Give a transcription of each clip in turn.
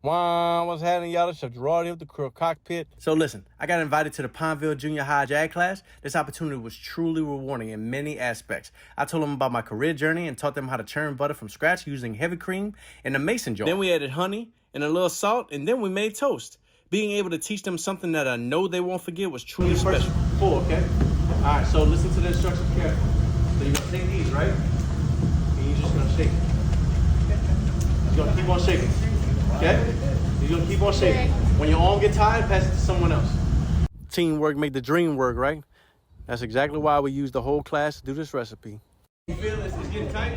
Wow, what's happening, y'all? It's Chef Gerard here with the Crew Cockpit. So listen, I got invited to the Pineville Junior High JAG class. This opportunity was truly rewarding in many aspects. I told them about my career journey and taught them how to churn butter from scratch using heavy cream in a mason jar. Then we added honey and a little salt, and then we made toast. Being able to teach them something that I know they won't forget was truly special. Four, okay? All right, so listen to the instructions carefully. So you're gonna take these, right? And you're just gonna shake it. You're gonna keep on shaking. Okay? You're gonna keep on shaking. When your arm gets tired, pass it to someone else. Teamwork make the dream work, right? That's exactly why we use the whole class to do this recipe. You feel this? It's getting tight?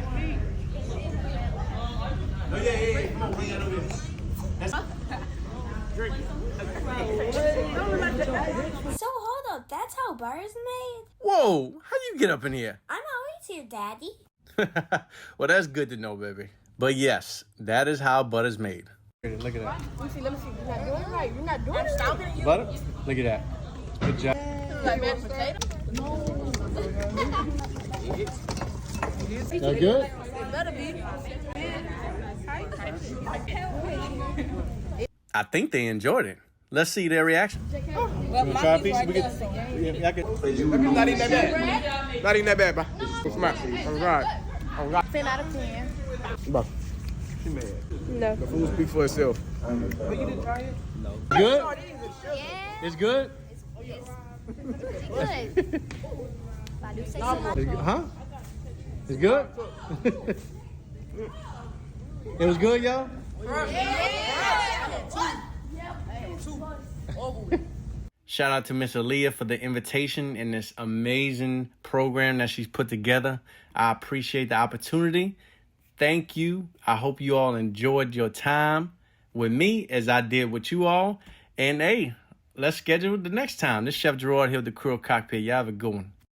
Oh, yeah. Come on, bring that over here. Drink. So hold up, that's how butter is made? Whoa, how you get up in here? I'm always here, Daddy. Well, that's good to know, baby. But yes, that is how butter's made. Look at that. Let me see. You're not doing it right. You're not doing it right. Butter? Look at that. Good job. Like mashed potato? That good? It better be. I think they enjoyed it. Let's see their reaction. Well, You want to try a piece? Yeah, I can. Not even that bad. Not even that bad, bro. It's smart. All right. 10 out of 10. Bro. She mad. No. The food speaks for itself. Good? Yeah. It's good? Good. I do say so. It's good? Huh? It's good? It was good, y'all? Shout out to Miss Aaliyah for the invitation and this amazing program that she's put together. I appreciate the opportunity. Thank you. I hope you all enjoyed your time with me as I did with you all. And hey, let's schedule it the next time. This is Chef Gerard here with the Crew Cockpit. Y'all have a good one.